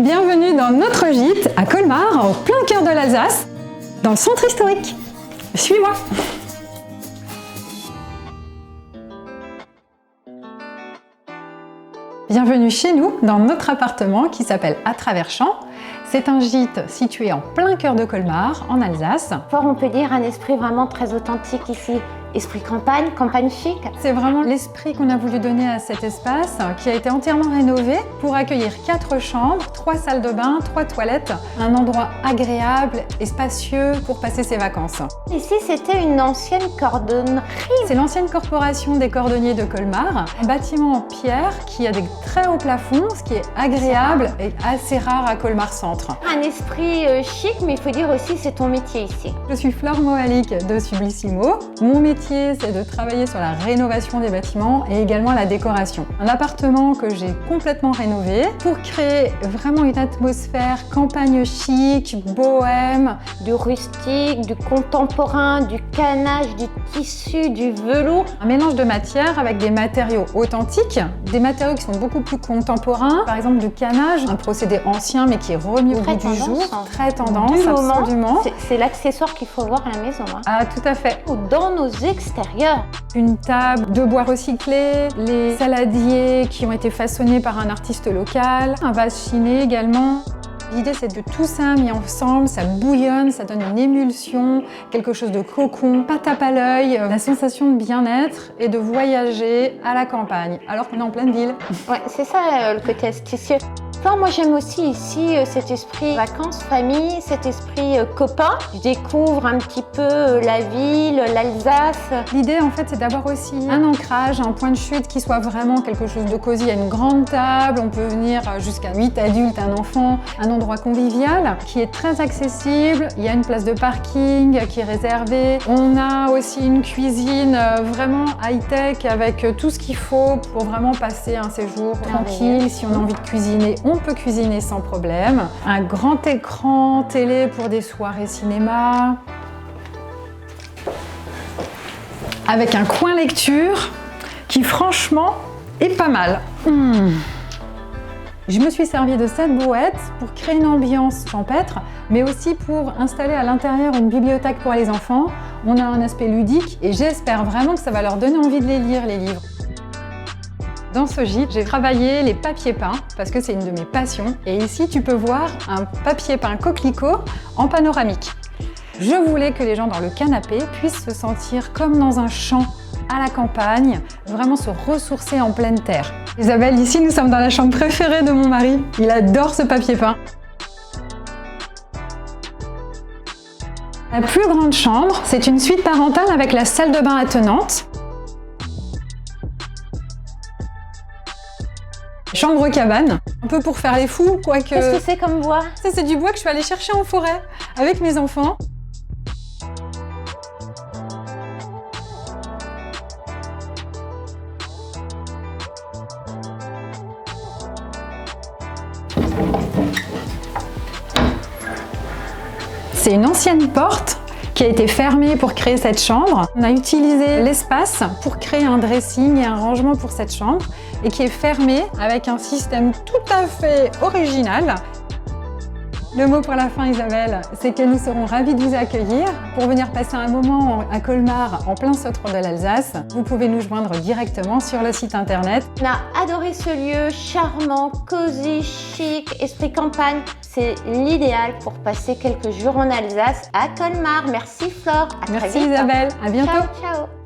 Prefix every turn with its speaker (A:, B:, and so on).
A: Bienvenue dans notre gîte à Colmar, en plein cœur de l'Alsace, dans le centre historique. Suis-moi. Bienvenue chez nous, dans notre appartement qui s'appelle À Travers Champs. C'est un gîte situé en plein cœur de Colmar, en Alsace.
B: Fort, on peut dire un esprit vraiment très authentique ici. Esprit campagne, campagne chic.
A: C'est vraiment l'esprit qu'on a voulu donner à cet espace qui a été entièrement rénové pour accueillir 4 chambres, 3 salles de bain, 3 toilettes. Un endroit agréable et spacieux pour passer ses vacances.
B: Ici, c'était une ancienne cordonnerie.
A: C'est l'ancienne corporation des cordonniers de Colmar. Un bâtiment en pierre qui a des très hauts plafonds, ce qui est agréable et assez rare à Colmar Centre.
B: Un esprit chic, mais il faut dire aussi c'est ton métier ici.
A: Je suis Flore Moalik de Sublissimo. Mon métier, c'est de travailler sur la rénovation des bâtiments et également la décoration. Un appartement que j'ai complètement rénové pour créer vraiment une atmosphère campagne chic, bohème.
B: Du rustique, du contemporain, du canage, du tissu, du velours.
A: Un mélange de matières avec des matériaux authentiques, des matériaux qui sont beaucoup plus contemporains. Par exemple du canage, un procédé ancien mais qui est remis au goût du jour. Très tendance, absolument.
B: C'est l'accessoire qu'il faut avoir à la maison. Hein.
A: Ah, tout à fait.
B: Dans nos extérieurs.
A: Une table de bois recyclé, les saladiers qui ont été façonnés par un artiste local, un vase chiné également. L'idée, c'est de tout ça mis ensemble, ça bouillonne, ça donne une émulsion, quelque chose de cocon, pas tape à l'œil, la sensation de bien-être et de voyager à la campagne, alors qu'on est en pleine ville.
B: Ouais, c'est ça le côté astucieux. Enfin, moi j'aime aussi ici cet esprit vacances, famille, cet esprit copain. Je découvre un petit peu la ville, l'Alsace.
A: L'idée en fait c'est d'avoir aussi un ancrage, un point de chute qui soit vraiment quelque chose de cosy. Il y a une grande table, on peut venir jusqu'à 8 adultes, un enfant, un endroit convivial qui est très accessible. Il y a une place de parking qui est réservée. On a aussi une cuisine vraiment high-tech avec tout ce qu'il faut pour vraiment passer un séjour tranquille. Si on a envie de cuisiner, on peut cuisiner sans problème. Un grand écran télé pour des soirées cinéma. Avec un coin lecture qui franchement est pas mal. Je me suis servi de cette brouette pour créer une ambiance champêtre, mais aussi pour installer à l'intérieur une bibliothèque pour les enfants. On a un aspect ludique et j'espère vraiment que ça va leur donner envie de les lire, les livres. Dans ce gîte, j'ai travaillé les papiers peints parce que c'est une de mes passions. Et ici, tu peux voir un papier peint coquelicot en panoramique. Je voulais que les gens dans le canapé puissent se sentir comme dans un champ à la campagne, vraiment se ressourcer en pleine terre. Isabelle, ici, nous sommes dans la chambre préférée de mon mari. Il adore ce papier peint. La plus grande chambre, c'est une suite parentale avec la salle de bain attenante. Chambre cabane, un peu pour faire les fous, quoique...
B: Qu'est-ce que c'est comme bois?
A: Ça, c'est du bois que je suis allée chercher en forêt avec mes enfants. C'est une ancienne porte qui a été fermée pour créer cette chambre. On a utilisé l'espace pour créer un dressing et un rangement pour cette chambre et qui est fermée avec un système tout à fait original. Le mot pour la fin, Isabelle, c'est que nous serons ravis de vous accueillir pour venir passer un moment à Colmar, en plein centre de l'Alsace. Vous pouvez nous joindre directement sur le site internet.
B: On a adoré ce lieu charmant, cosy, chic, esprit campagne. C'est l'idéal pour passer quelques jours en Alsace à Colmar. Merci Flore, à très vite.
A: Merci Isabelle, à bientôt.
B: Ciao, ciao.